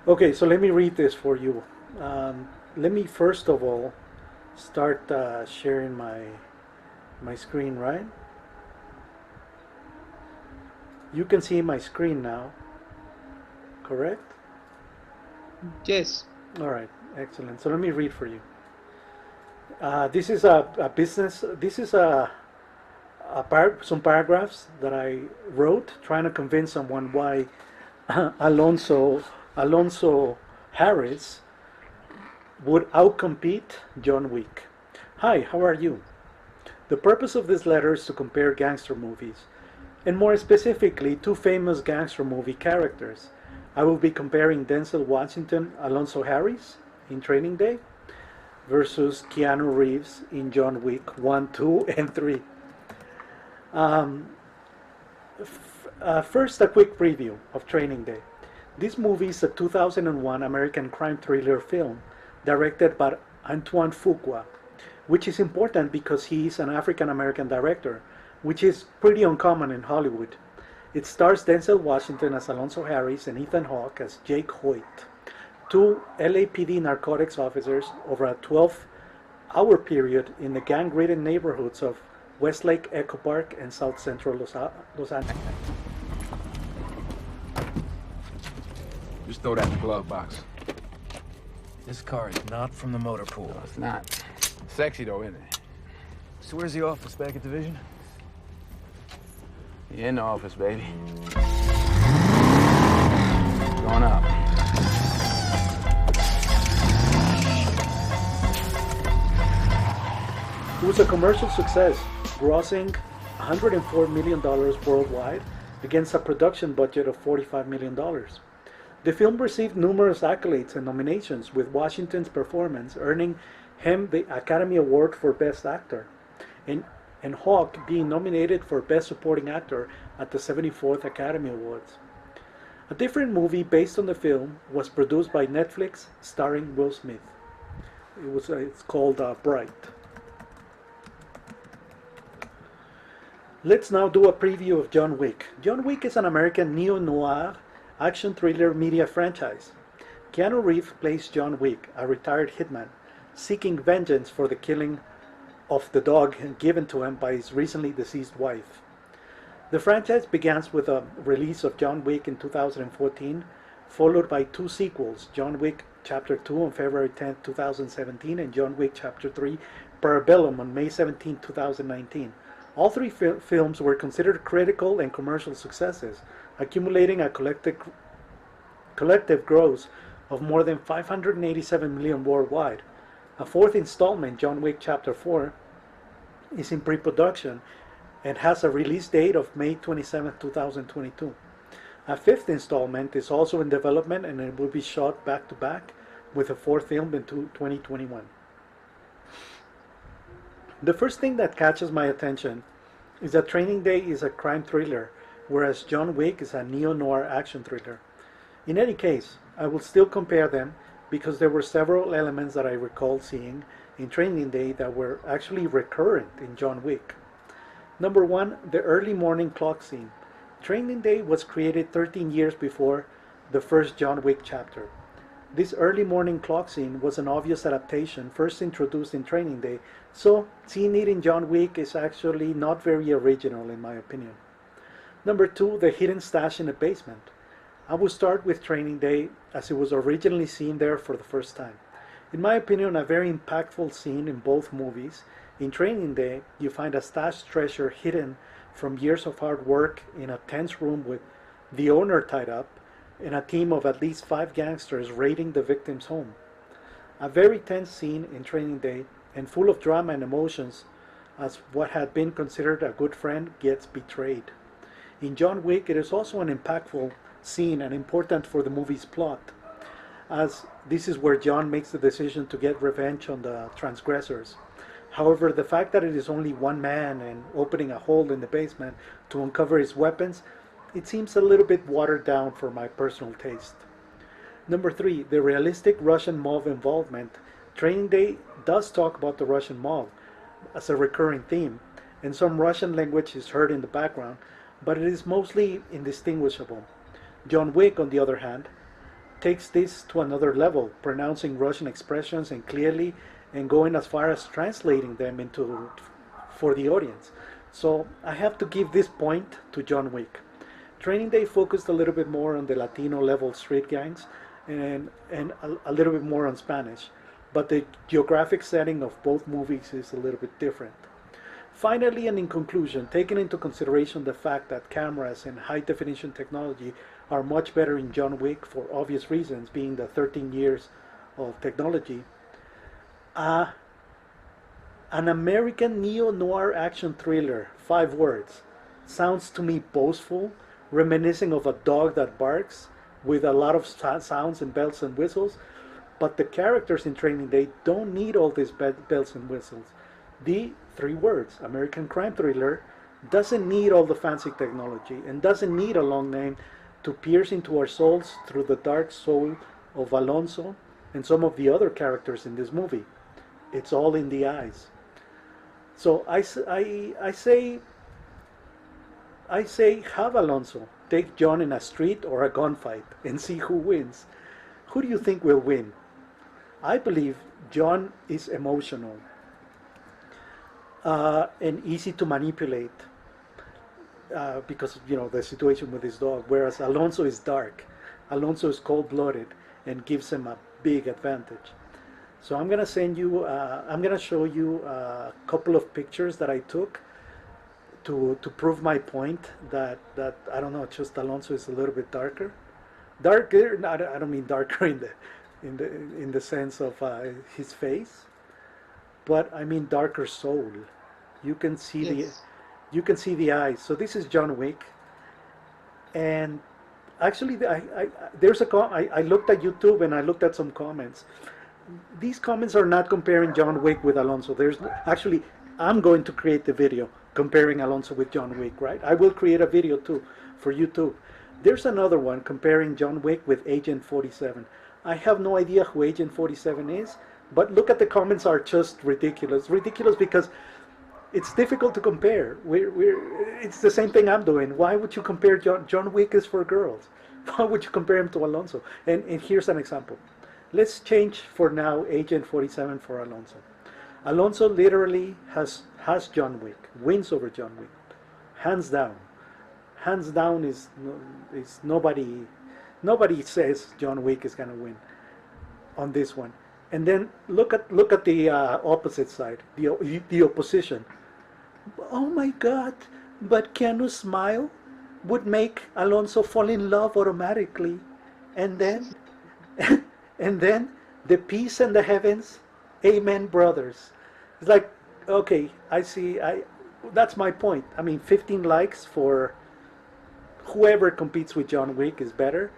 Okay, so let me read this for you. Let me first of all start sharing my screen, right? You can see my screen now, correct? Yes. All right, excellent. So let me read for you. This is a business. This is some paragraphs that I wrote trying to convince someone why Alonso Alonso Harris would outcompete John Wick. Hi, how are you? The purpose of this letter is to compare gangster movies, and more specifically, two famous gangster movie characters. I will be comparing Denzel Washington, Alonzo Harris in Training Day versus Keanu Reeves in John Wick 1, 2, and 3. Um, First, a quick preview of Training Day. This movie is a 2001 American crime thriller film directed by Antoine Fuqua, which is important because he is an African American director, which is pretty uncommon in Hollywood. It stars Denzel Washington as Alonzo Harris and Ethan Hawke as Jake Hoyt, two LAPD narcotics officers over a 12-hour period in the gang-ridden neighborhoods of Westlake, Echo Park, and South Central Los Angeles. Just throw that in the glove box. This car is not from the motor pool. No, it's not. Sexy though, isn't it? So where's the office? Back at division? You in the office, baby. Going up. It was a commercial success, grossing $104 million worldwide against a production budget of $45 million. The film received numerous accolades and nominations, with Washington's performance earning him the Academy Award for Best Actor, and Hawke being nominated for Best Supporting Actor at the 74th Academy Awards. A different movie based on the film was produced by Netflix, starring Will Smith. It's called Bright. Let's now do a preview of John Wick. John Wick is an American neo-noir action thriller media franchise. Keanu Reeves plays John Wick, a retired hitman, seeking vengeance for the killing of the dog given to him by his recently deceased wife. The franchise begins with the release of John Wick in 2014, followed by two sequels, John Wick Chapter 2 on February 10, 2017, and John Wick Chapter 3, Parabellum on May 17, 2019. All three films were considered critical and commercial successes, accumulating a collective gross of more than $587 million worldwide. A fourth installment, John Wick Chapter 4, is in pre-production and has a release date of May 27, 2022. A fifth installment is also in development and it will be shot back to back with a fourth film in 2021. The first thing that catches my attention is that Training Day is a crime thriller, whereas John Wick is a neo-noir action thriller. In any case, I will still compare them because there were several elements that I recall seeing in Training Day that were actually recurrent in John Wick. Number one, the early morning clock scene. Training Day was created 13 years before the first John Wick chapter. This early morning clock scene was an obvious adaptation first introduced in Training Day, so seeing it in John Wick is actually not very original in my opinion. Number two, the hidden stash in the basement. I will start with Training Day as it was originally seen there for the first time. In my opinion, a very impactful scene in both movies. In Training Day, you find a stashed treasure hidden from years of hard work in a tense room with the owner tied up and a team of at least 5 gangsters raiding the victim's home. A very tense scene in Training Day and full of drama and emotions as what had been considered a good friend gets betrayed. In John Wick, it is also an impactful scene and important for the movie's plot, as this is where John makes the decision to get revenge on the transgressors. However, the fact that it is only one man and opening a hole in the basement to uncover his weapons, it seems a little bit watered down for my personal taste. Number 3, the realistic Russian mob involvement. Training Day does talk about the Russian mob as a recurring theme, and some Russian language is heard in the background, but it is mostly indistinguishable. John Wick, on the other hand, takes this to another level, pronouncing Russian expressions and clearly, and going as far as translating them into for the audience. So I have to give this point to John Wick. Training Day focused a little bit more on the Latino level street gangs and a little bit more on Spanish, but the geographic setting of both movies is a little bit different. Finally, and in conclusion, taking into consideration the fact that cameras and high definition technology are much better in John Wick for obvious reasons, being the 13 years of technology, uh, an American neo noir action thriller, 5 words, sounds to me boastful, reminiscing of a dog that barks, with a lot of sounds and bells and whistles. But the characters in Training Day don't need all these bells and whistles. The 3 words, American crime thriller, doesn't need all the fancy technology and doesn't need a long name to pierce into our souls through the dark soul of Alonzo and some of the other characters in this movie. It's all in the eyes. So I say, have Alonso take John in a street or a gunfight and see who wins. Who do you think will win? I believe John is emotional and easy to manipulate because the situation with his dog, whereas Alonso is dark. Alonso is cold-blooded and gives him a big advantage. So I'm gonna show you a couple of pictures that I took to prove my point that I don't know, just Alonso is a little bit darker. Darker, no, I don't mean darker in the sense of his face, but I mean darker soul. You can see the Yes. you can see the eyes. So this is John Wick, and actually, there's I looked at YouTube and I looked at some comments. These comments are not comparing John Wick with Alonso. Actually, I'm going to create the video comparing Alonso with John Wick, right? I will create a video too for YouTube. There's another one comparing John Wick with Agent 47. I have no idea who Agent 47 is, but look at the comments are just ridiculous. Ridiculous because it's difficult to compare. It's the same thing I'm doing. Why would you compare John Wick is for girls? Why would you compare him to Alonso? And here's an example. Let's change for now Agent 47 for Alonso. Alonso literally has John Wick, wins over John Wick, hands down. Hands down is nobody says John Wick is gonna win on this one. And then look at the opposite side, the opposition. Oh my God! But Keanu's smile would make Alonso fall in love automatically, and then and then the peace and the heavens, amen, brothers. It's like, okay, I see. That's my point. I mean, 15 likes for whoever competes with John Wick is better.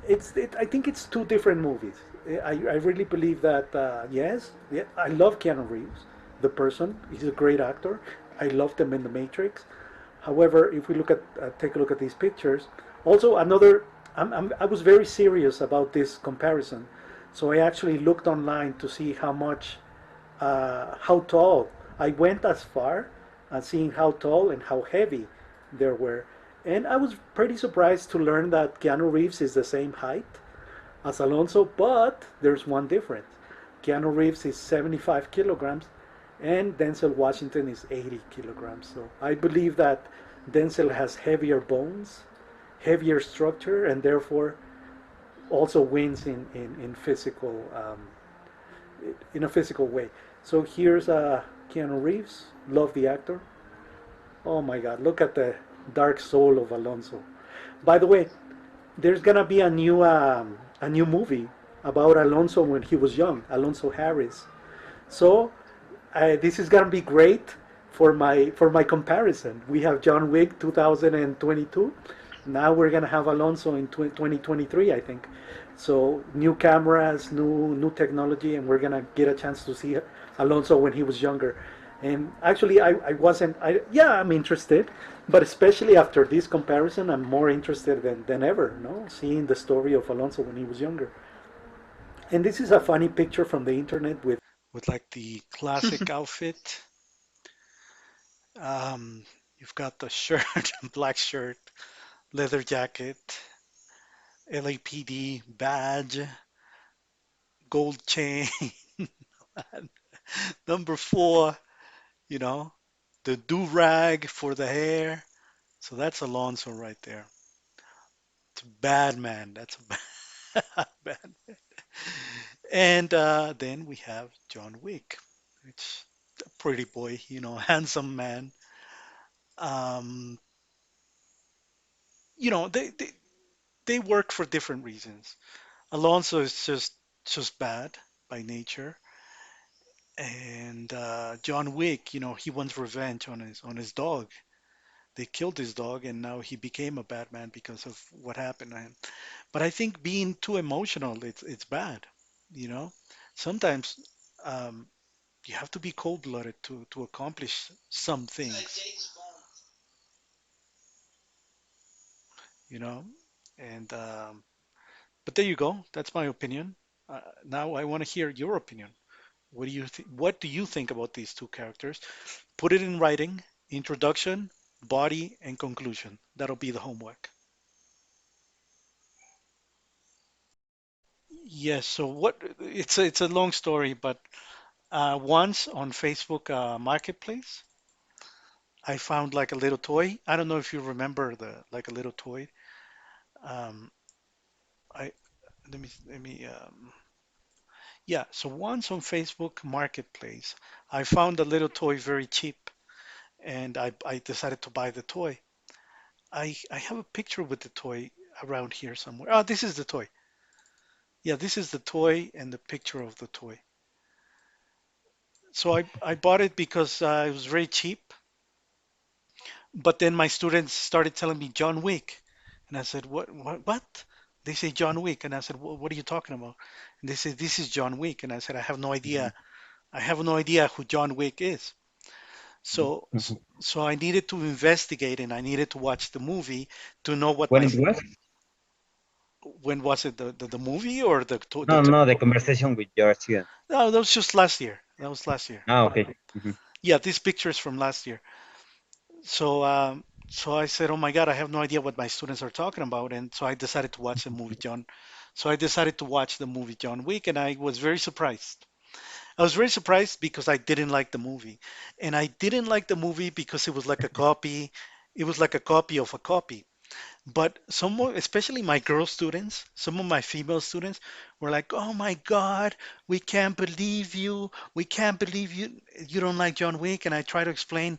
I think it's two different movies. I really believe that. Yes, yeah, I love Keanu Reeves, the person. He's a great actor. I loved him in The Matrix. However, if we take a look at these pictures, also another. I was very serious about this comparison, so I actually looked online to see how tall. I went as far as seeing how tall and how heavy there were, and I was pretty surprised to learn that Keanu Reeves is the same height as Alonso, but there's one difference. Keanu Reeves is 75 kilograms, and Denzel Washington is 80 kilograms. So I believe that Denzel has heavier bones, heavier structure, and therefore also wins in physical in a physical way. So here's Keanu Reeves. Love the actor. Oh my God! Look at the dark soul of Alonso. By the way, there's gonna be a new movie about Alonso when he was young, Alonso Harris. So this is gonna be great for my comparison. We have John Wick 2022. Now we're gonna have Alonso in 2023, I think. So new cameras, new technology, and we're gonna get a chance to see Alonso when he was younger. And actually, I wasn't. Yeah, I'm interested, but especially after this comparison, I'm more interested than ever. No, seeing the story of Alonso when he was younger. And this is a funny picture from the internet with like the classic outfit. You've got the shirt, black shirt, leather jacket, LAPD badge, gold chain. Number four, you know, the do rag for the hair. So that's Alonso right there. It's a bad man. That's a bad man. And then we have John Wick. It's a pretty boy, handsome man. Um, they work for different reasons. Alonso is just bad by nature, and John Wick, he wants revenge on his dog. They killed his dog, and now he became a bad man because of what happened to him. But I think being too emotional, it's bad. You know, sometimes um, you have to be cold-blooded to accomplish some things. You know, and but there you go. That's my opinion. Now I want to hear your opinion. What do you think about these two characters? Put it in writing, introduction, body, and conclusion. That'll be the homework. Yes, so it's a long story, but once on Facebook Marketplace, I found like a little toy. I don't know if you remember the like a little toy. Um, I let me yeah, so once on Facebook Marketplace, I found a little toy very cheap, and I decided to buy the toy. I have a picture with the toy around here somewhere. Oh, this is the toy. Yeah, this is the toy and the picture of the toy. So I bought it because it was very cheap. But then my students started telling me John Wick, and I said, what? They say John Wick, and I said, what are you talking about? And they said, this is John Wick, and I said, I have no idea. I have no idea who John Wick is. So so I needed to investigate and I needed to watch the movie to know what When it was? when was it the movie or No, no, the conversation with your student. no, that was just last year. That was last year. Ah, okay. Mhm. Yeah, this picture is from last year. So I said, "Oh my God, I have no idea what my students are talking about," and so I decided to watch the movie John. So I decided to watch the movie John Wick, and I was very surprised. I was very surprised because I didn't like the movie, and I didn't like the movie because it was like a copy. It was like a copy of a copy. But some, especially my girl students, some of my female students were like, "Oh my God, we can't believe you. We can't believe you don't like John Wick." And I try to explain,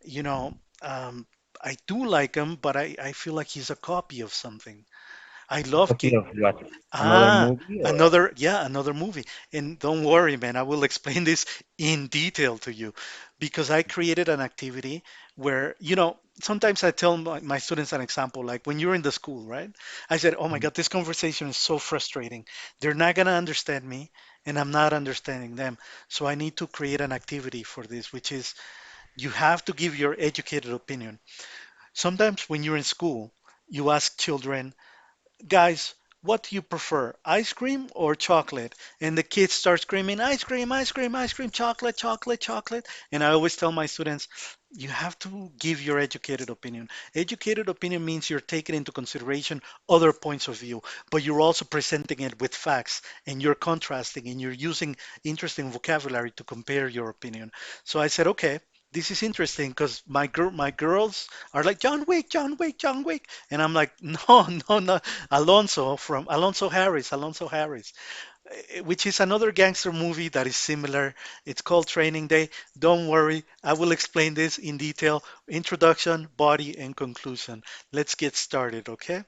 you know, I do like him, but I feel like he's a copy of something. I love Copy King. of what? Another Ah, movie or? another movie. And don't worry, man, I will explain this in detail to you because I created an activity where, sometimes I tell my students an example, like when you're in the school, right? I said, oh my Mhm. God, this conversation is so frustrating. They're not gonna understand me, and I'm not understanding them. So I need to create an activity for this, which is you have to give your educated opinion. Sometimes when you're in school, you ask children, guys, what do you prefer, ice cream or chocolate? And the kids start screaming, ice cream, ice cream, ice cream, chocolate, chocolate, chocolate. And I always tell my students, you have to give your educated opinion. Educated opinion means you're taking into consideration other points of view, but you're also presenting it with facts and you're contrasting and you're using interesting vocabulary to compare your opinion. So I said, okay, this is interesting because my girls are like John Wick, John Wick, John Wick, and I'm like, no, no, no, Alonso from Alonso Harris, which is another gangster movie that is similar. It's called Training Day. Don't worry, I will explain this in detail. Introduction, body, and conclusion. Let's get started, okay?